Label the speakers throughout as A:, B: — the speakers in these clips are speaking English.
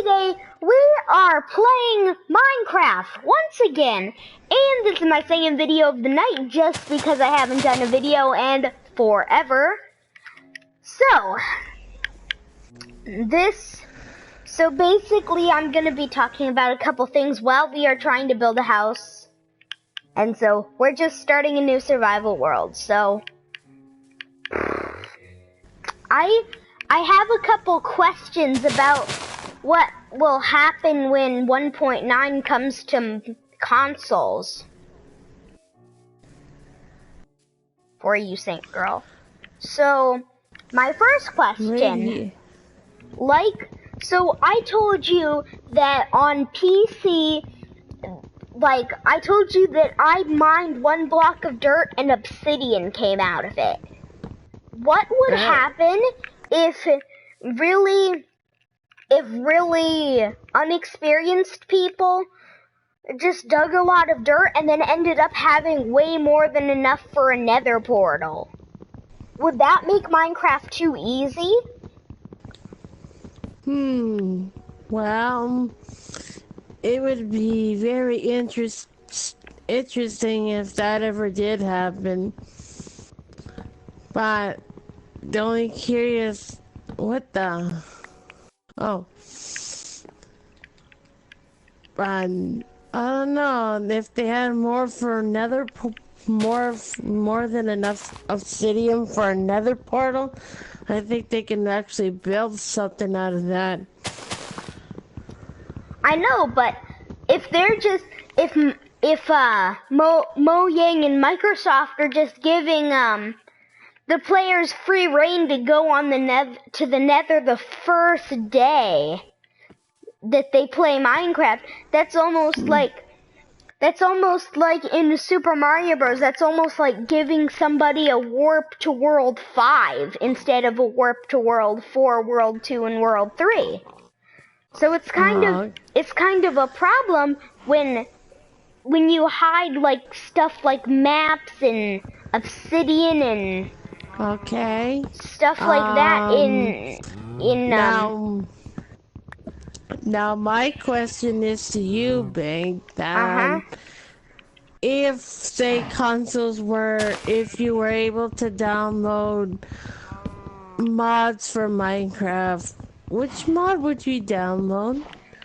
A: today we are playing Minecraft once again, and this is my second video of the night just because I haven't done a video in forever. So basically I'm going to be talking about a couple things while we are trying to build a house, and so we're just starting a new survival world. So I have a couple questions about what will happen when 1.9 comes to consoles. For you, Saint Girl. So, my first question, so I told you that on PC, I told you that I mined one block of dirt and obsidian came out of it. What would happen if really unexperienced people just dug a lot of dirt and then ended up having way more than enough for a nether portal? Would that make Minecraft too easy?
B: Well, it would be very interesting if that ever did happen. But the only curious, what the? Oh. I don't know if they had more for another, more than enough obsidian for another portal. I think they can actually build something out of that.
A: I know, but if they're just if Mojang and Microsoft are just giving the players free reign to go on the nether the first day that they play Minecraft, that's almost like in Super Mario Bros. That's almost like giving somebody a warp to World 5 instead of a warp to World 4, World 2, and World 3. So it's kind of a problem when you hide stuff like maps and obsidian and stuff like that in
B: Now my question is to you, Big, that if say consoles if you were able to download mods for Minecraft, which mod would you download?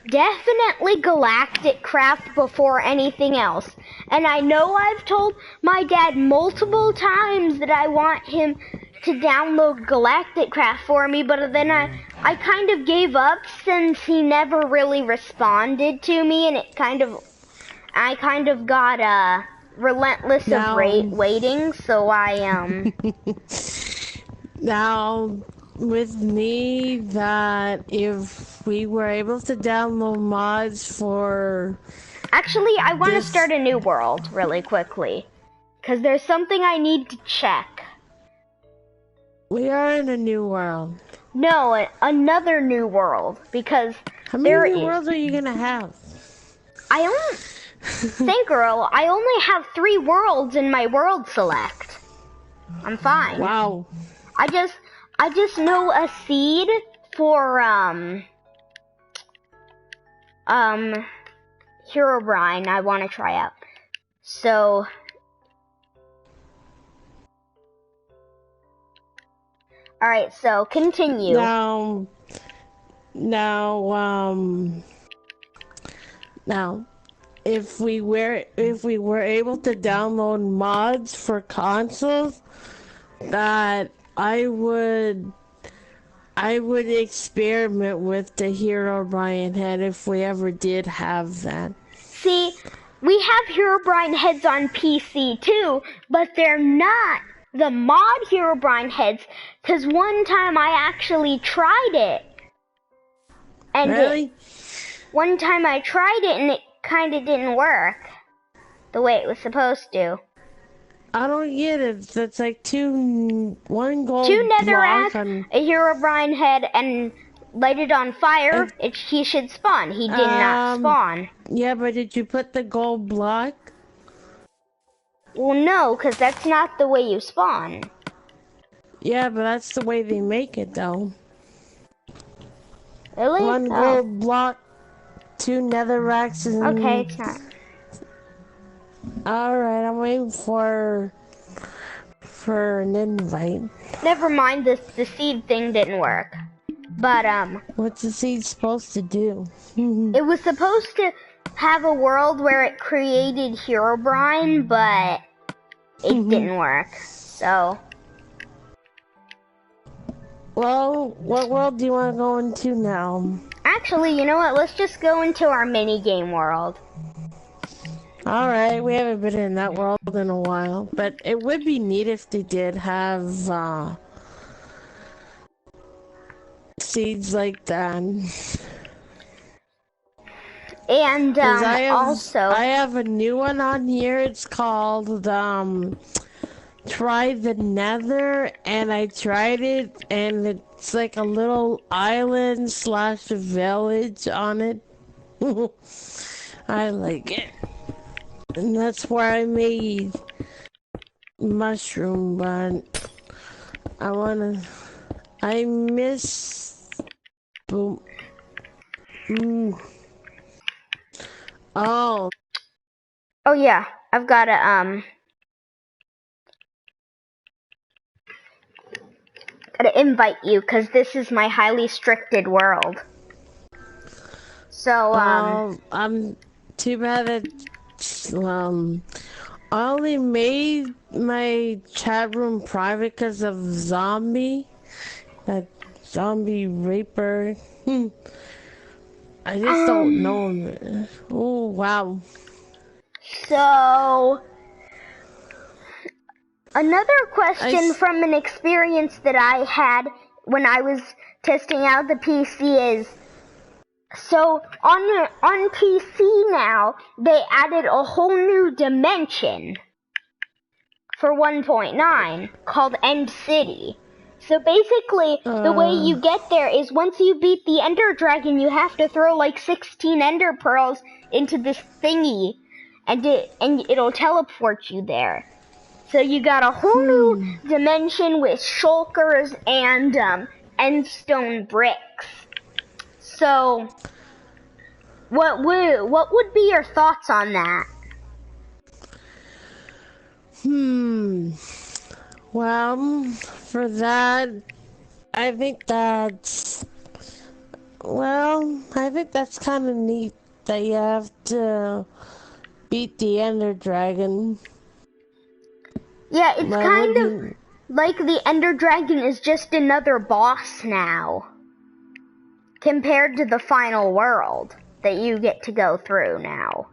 A: Definitely Galactic Craft before anything else. And I know I've told my dad multiple times that I want him to download Galactic Craft for me, but then I kind of gave up since he never really responded to me, and I kind of got relentless of waiting, so I
B: Now, with me, that if we were able to download mods for...
A: Actually, I want to start a new world really quickly, because there's something I need to check.
B: We are in a new world.
A: No, another new world, because
B: how many new worlds are you gonna have?
A: I only have 3 worlds in my world select. I'm fine.
B: Wow.
A: I just know a seed for Herobrine I want to try out. So alright, so continue.
B: Now, if we were able to download mods for consoles, that I would experiment with the Herobrine head if we ever did have that.
A: See, we have Herobrine heads on PC too, but they're not the mod Herobrine heads, because one time I actually tried it. And
B: really?
A: One time I tried it and it kind of didn't work the way it was supposed to.
B: I don't get it. It's like one gold
A: 2 netherrack,
B: block
A: a Herobrine head, and light it on fire. He should spawn. He did not spawn.
B: Yeah, but did you put the gold block?
A: Well, no, because that's not the way you spawn.
B: Yeah, but that's the way they make it, though.
A: Really?
B: 1
A: Oh.
B: gold block, 2 netherracks, and...
A: Okay, it's not.
B: Alright, I'm waiting for an invite.
A: Never mind, the seed thing didn't work. But,
B: What's the seed supposed to do?
A: it was supposed to have a world where it created Herobrine, but it didn't work. So...
B: Well, what world do you want to go into now?
A: Actually, you know what? Let's just go into our mini-game world.
B: Alright, we haven't been in that world in a while, but it would be neat if they did have seeds like that.
A: And also,
B: I have a new one on here. It's called Try the Nether, and I tried it, and it's like a little island / village on it. I like it. And that's where I made mushroom, but I miss boom. Oh
A: yeah, I've gotta invite you, because this is my highly restricted world. So,
B: I'm too bad that, I only made my chat room private because of that zombie raper. I just don't know him. Oh, wow.
A: So, another question from an experience that I had when I was testing out the PC is, so on PC now, they added a whole new dimension for 1.9 called End City. So basically, the way you get there is once you beat the Ender Dragon, you have to throw like 16 Ender Pearls into this thingy, and it'll teleport you there. So you got a whole new dimension with shulkers and endstone bricks. So, what would be your thoughts on that?
B: Well, for that, I think that's kind of neat that you have to beat the Ender Dragon.
A: Yeah, it's kind of like the Ender Dragon is just another boss now, compared to the final world that you get to go through now.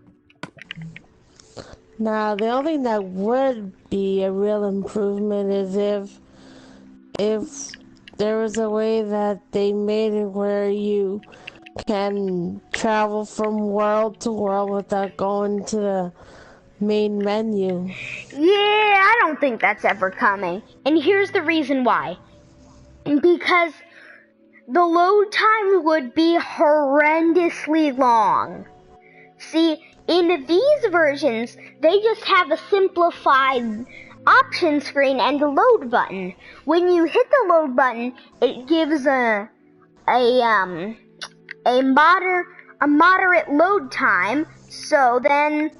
B: Now, the only thing that would be a real improvement is if there was a way that they made it where you can travel from world to world without going to the main menu.
A: Yeah, I don't think that's ever coming. And here's the reason why. Because the load time would be horrendously long. See, in these versions, they just have a simplified option screen and a load button. When you hit the load button, it gives a moderate load time. So then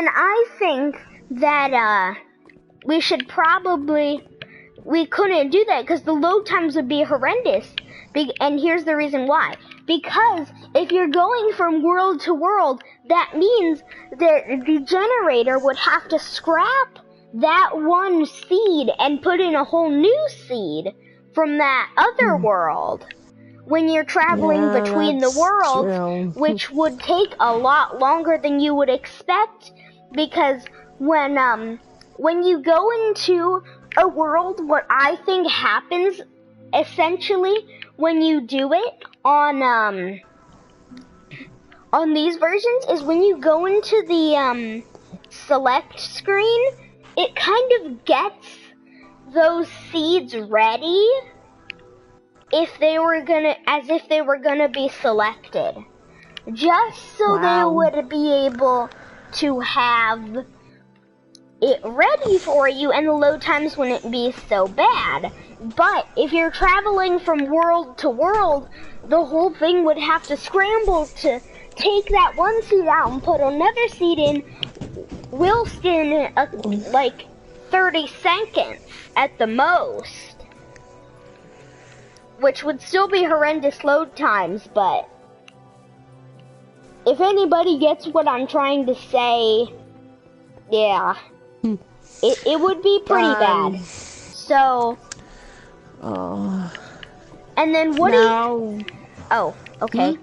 A: I think that we couldn't do that because the load times would be horrendous. And here's the reason why. Because if you're going from world to world, that means that the generator would have to scrap that one seed and put in a whole new seed from that other world. When you're traveling between the worlds, which would take a lot longer than you would expect, because when you go into a world, what I think happens essentially when you do it on these versions is when you go into the select screen, it kind of gets those seeds ready as if they were gonna be selected, just so they would be able to have it ready for you and the load times wouldn't be so bad. But if you're traveling from world to world, the whole thing would have to scramble to take that one seat out and put another seat in, whilst in like 30 seconds at the most. Which would still be horrendous load times, but if anybody gets what I'm trying to say, yeah, it would be pretty bad. So, and then what do you... Oh, okay.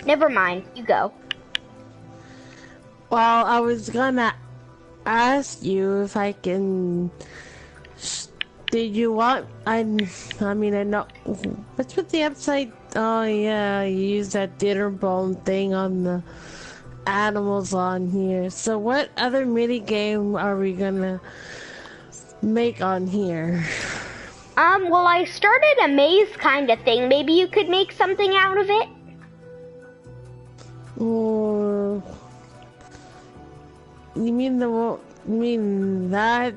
A: Never mind, you go.
B: Well, I was gonna ask you if I can... Did you want... I mean, I know... What's with the upside... Oh, yeah, you use that dinner bone thing on the animals on here. So what other mini game are we gonna make on here?
A: Well, I started a maze kind of thing. Maybe you could make something out of it?
B: Or... You mean that...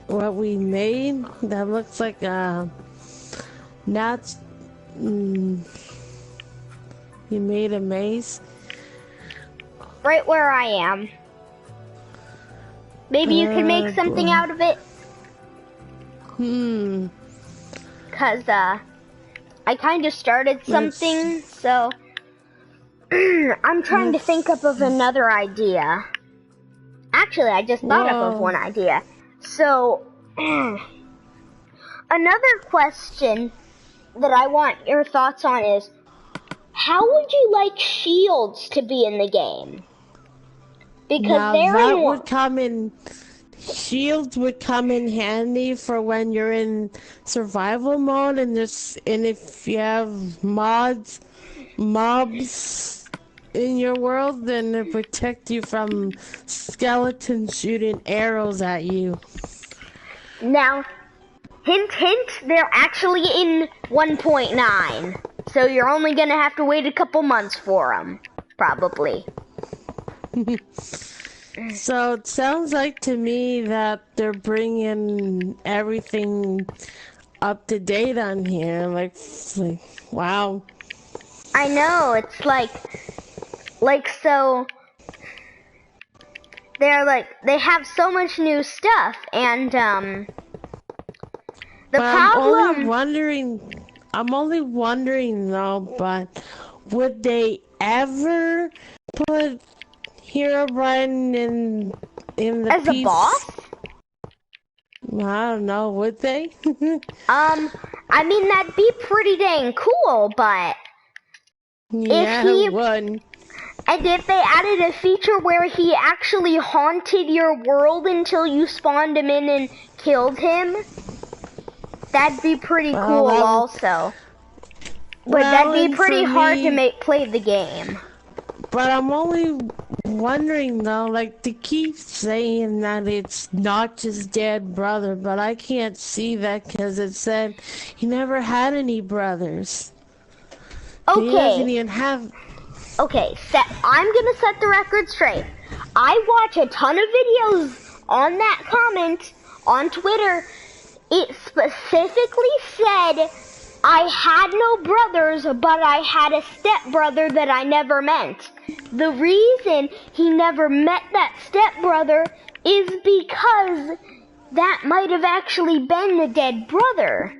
B: What we made? That looks like not... you made a maze?
A: Right where I am. Maybe you could make something out of it? Cause, I kind of started something, so... I'm trying to think up of another idea. Actually, I just thought up of one idea. So, another question that I want your thoughts on is, how would you like shields to be in the game? Because
B: shields would come in handy for when you're in survival mode, and if you have mobs in your world, then they protect you from skeletons shooting arrows at you.
A: Now, hint, hint, they're actually in 1.9. So you're only gonna have to wait a couple months for them, probably.
B: So it sounds like to me that they're bringing everything up to date on here. Like wow.
A: I know, it's like so, they have so much new stuff, and, the problem...
B: I'm only wondering though, but would they ever put Herobrine in the
A: as a boss?
B: I don't know, would they?
A: I mean, that'd be pretty dang cool, but...
B: Yeah, it would.
A: And if they added a feature where he actually haunted your world until you spawned him in and killed him, that'd be pretty cool also. But that'd be pretty hard to play the game.
B: But I'm only wondering though, like, they keep saying that it's not just dead brother, but I can't see that because it said he never had any brothers.
A: Okay.
B: He doesn't even have...
A: Okay, I'm gonna set the record straight. I watch a ton of videos on that comment on Twitter. It specifically said I had no brothers, but I had a stepbrother that I never met. The reason he never met that stepbrother is because that might have actually been the dead brother.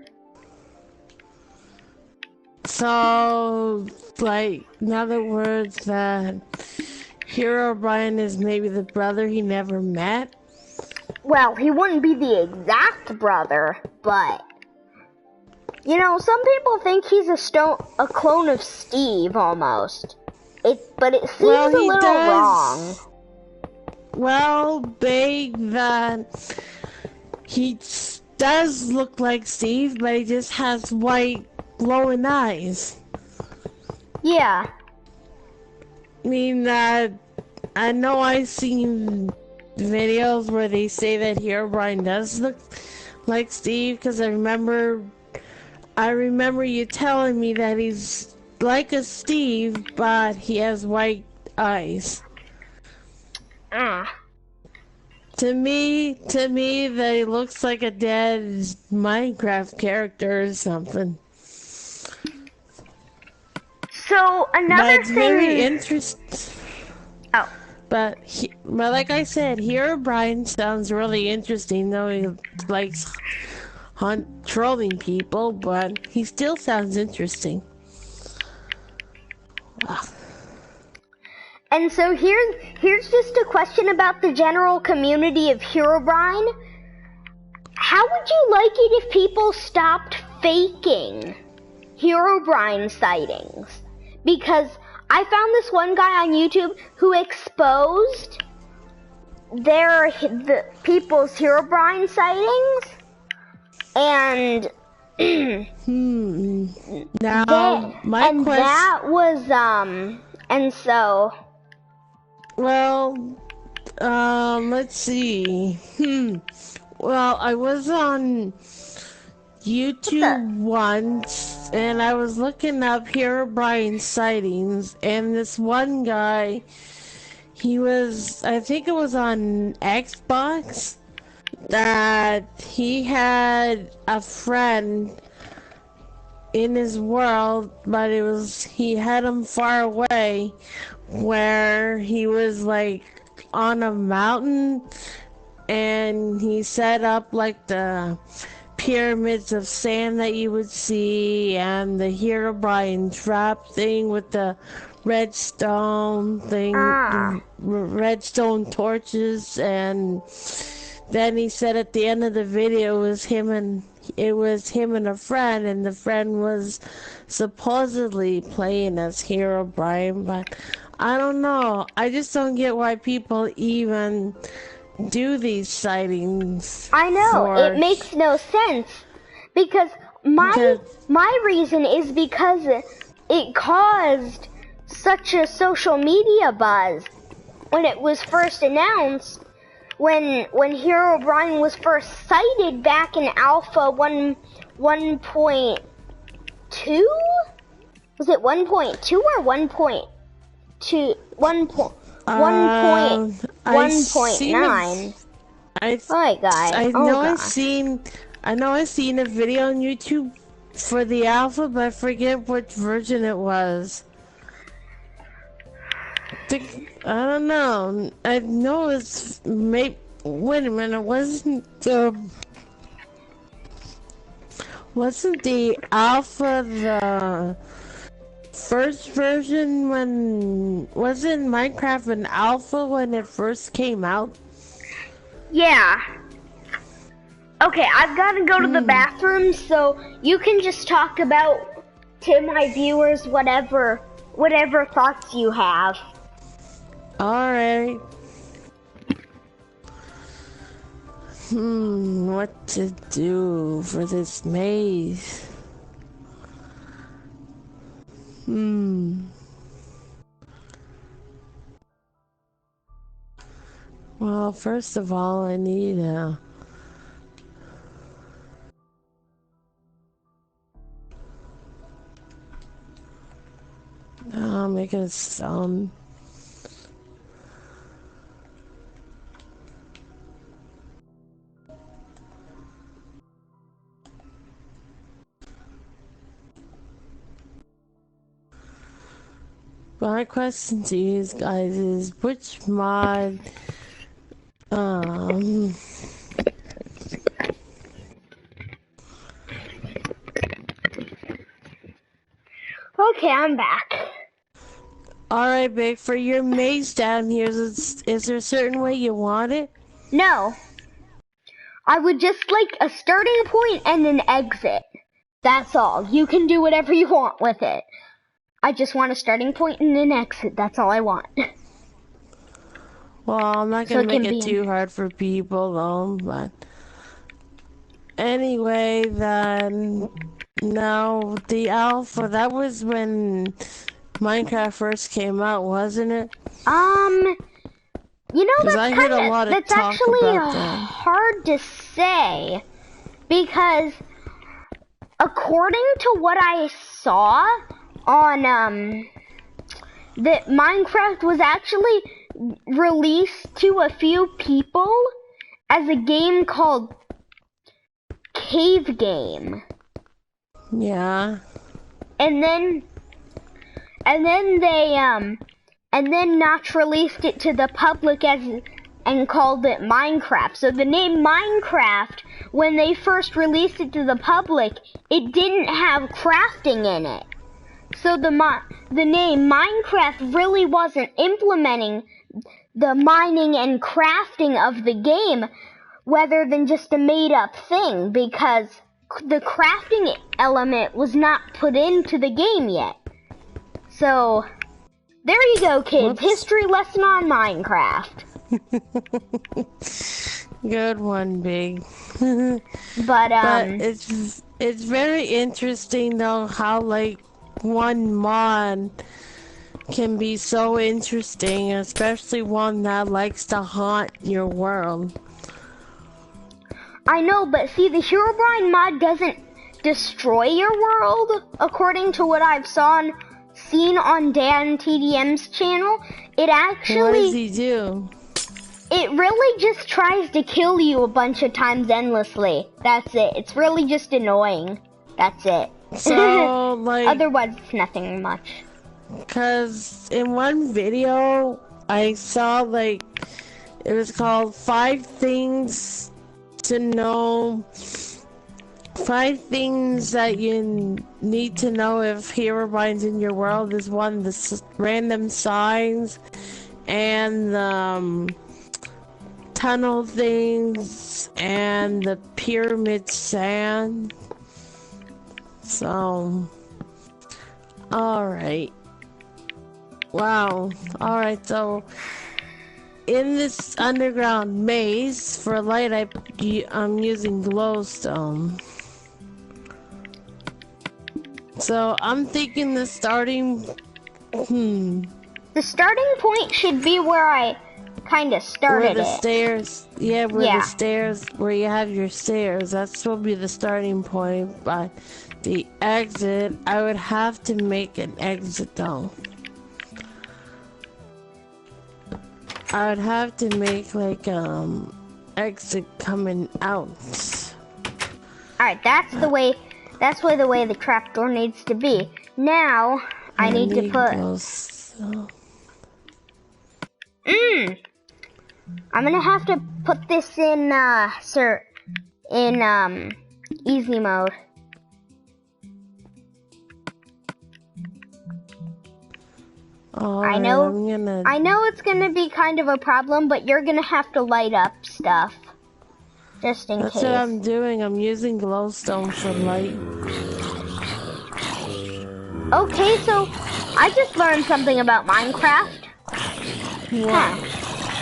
B: So, like, in other words, that Herobrine is maybe the brother he never met?
A: Well, he wouldn't be the exact brother, but... You know, some people think he's a clone of Steve, almost. But it seems a little wrong.
B: Well, that he does look like Steve, but he just has white, glowing eyes.
A: Yeah.
B: I mean, I know I've seen videos where they say that Herobrine does look like Steve, because I remember you telling me that he's like a Steve, but he has white eyes. To me, they looks like a dead Minecraft character or something.
A: So
B: But
A: another
B: it's
A: thing.
B: very interesting.
A: Oh.
B: But like I said, Hero Brian sounds really interesting, though he likes trolling people, but he still sounds interesting.
A: And so here's just a question about the general community of Herobrine. How would you like it if people stopped faking Herobrine sightings? Because I found this one guy on YouTube who exposed the people's Herobrine sightings, and
B: Now my question.
A: That was and so.
B: Well, let's see. Well, I was on YouTube once, and I was looking up Herobrine sightings, and this one guy, I think it was on Xbox, that he had a friend in his world, but he had him far away, where he was like on a mountain, and he set up like the pyramids of sand that you would see, and the Herobrine trap thing with the redstone thing, redstone torches, and then he said at the end of the video it was him and a friend, and the friend was supposedly playing as Herobrine, but I don't know. I just don't get why people even do these sightings.
A: I know, it makes no sense. Because my reason is because it caused such a social media buzz when it was first announced. When Herobrine was first sighted back in Alpha 1.2? Was it 1.2 or 1.2? 1.9.
B: I know I've seen a video on YouTube for the alpha, but I forget which version it was. I don't know. I know it's wait a minute, wasn't the alpha the first version? Wasn't Minecraft an alpha when it first came out?
A: Yeah. Okay, I've got to go to the bathroom, so you can just talk about, to my viewers, whatever thoughts you have.
B: Alright. What to do for this maze? Well, first of all, I need I'll make a sound. My question to you guys is, which mod
A: Okay, I'm back.
B: Alright, Big, for your maze down here, is there a certain way you want it?
A: No. I would just like a starting point and an exit. That's all. You can do whatever you want with it. I just want a starting point and an exit. That's all I want.
B: Well, I'm not gonna make it too hard for people, though, but anyway, then, no, the alpha, that was when Minecraft first came out, wasn't it?
A: You know, that's actually
B: that.
A: hard to say, because according to what I saw on, that Minecraft was actually released to a few people as a game called Cave Game.
B: Yeah.
A: And then Notch released it to the public and called it Minecraft. So the name Minecraft, when they first released it to the public, it didn't have crafting in it. So the name Minecraft really wasn't implementing the mining and crafting of the game, rather than just a made-up thing, because the crafting element was not put into the game yet. So, there you go, kids.
B: Whoops.
A: History lesson on Minecraft.
B: Good one, Big.
A: But
B: it's very interesting though how like one mod can be so interesting, especially one that likes to haunt your world.
A: I know, but see, the Herobrine mod doesn't destroy your world, according to what I've seen on Dan TDM's channel. It actually...
B: What does he do?
A: It really just tries to kill you a bunch of times endlessly. That's it. It's really just annoying. That's it.
B: So, like...
A: Otherwise, it's nothing much.
B: Because in one video, I saw, like, it was called 5 Things to Know... 5 things that you need to know if Herobrine's in your world is one, the random signs, and the tunnel things, and the pyramid sand. So, alright. Wow. Alright, so in this underground maze, for light I'm using glowstone. So I'm thinking the starting
A: The starting point should be where I kind of started
B: where the stairs, yeah, where the stairs, where you have your stairs, that's will be the starting point. But the exit, I would have to make an exit though. I would have to make like exit coming out.
A: Alright, that's the way the trapdoor needs to be. Now I need to put I'm gonna have to put this in easy mode. I know it's gonna be kind of a problem, but you're gonna have to light up stuff. Just in case.
B: That's what I'm doing. I'm using glowstone for light.
A: Okay, so I just learned something about Minecraft.
B: What?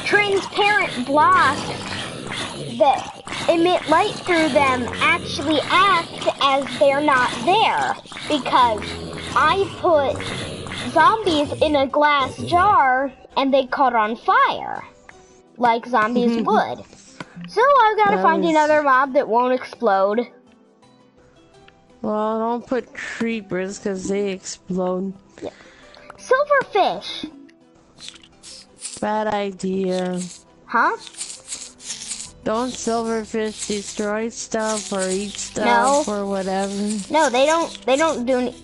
A: Transparent blocks that emit light through them actually act as they're not there, because I put zombies in a glass jar and they caught on fire, like zombies would. So I've got to find another mob that won't explode.
B: Well, don't put creepers because they explode.
A: Yeah. Silverfish.
B: Bad idea.
A: Huh?
B: Don't silverfish destroy stuff or eat stuff or whatever?
A: No, they don't do any...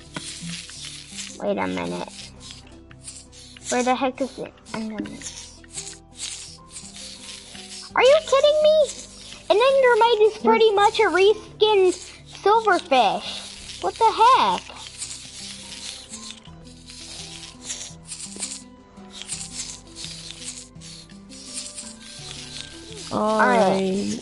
A: Wait a minute. Where the heck is it? Are you kidding me? An endermite is pretty much a reskinned silverfish. What the heck?
B: Alright.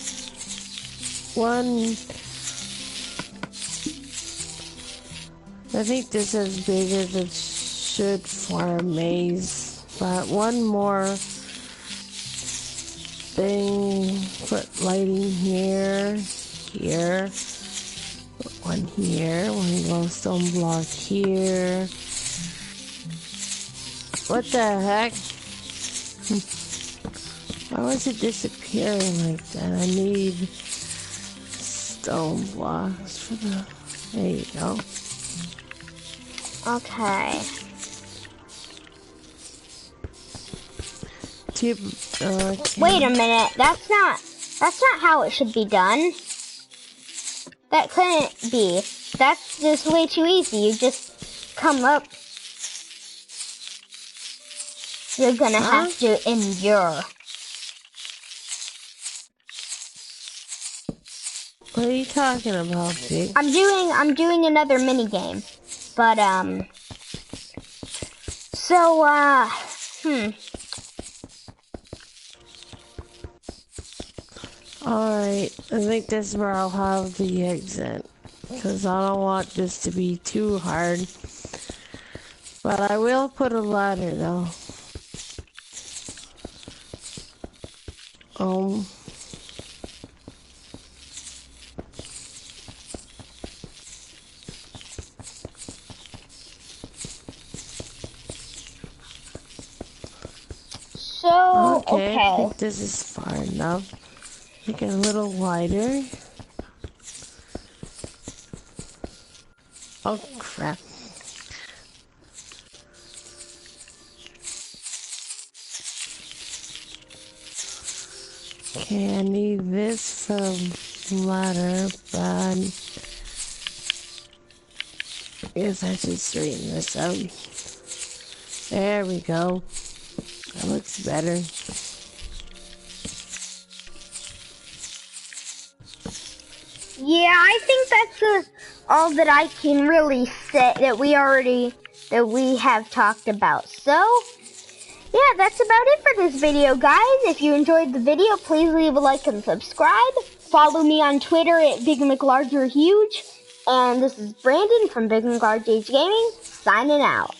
B: I think this is as big as it should for a maze. But one more thing. Put lighting here. Put one here. One glowstone block here. What the heck? Why was it disappearing like that? I need stone blocks for the... There you go.
A: Okay. Wait a minute. That's not... That's not how it should be done. That couldn't be. That's just way too easy. You just come up. You're gonna have to endure.
B: What are you talking about, Big?
A: I'm doing another mini game. But
B: Alright, I think this is where I'll have the exit. Because I don't want this to be too hard. But I will put a ladder though.
A: okay.
B: I think this is far enough. Make it a little wider. Oh crap. Okay, I need this for ladder, but I guess I should straighten this out. There we go. That looks better.
A: Yeah, I think that's all that I can really say that we have talked about. So, yeah, that's about it for this video, guys. If you enjoyed the video, please leave a like and subscribe. Follow me on Twitter at BigMcLargerHuge. And this is Brandon from BigMcLargerHuge Gaming, signing out.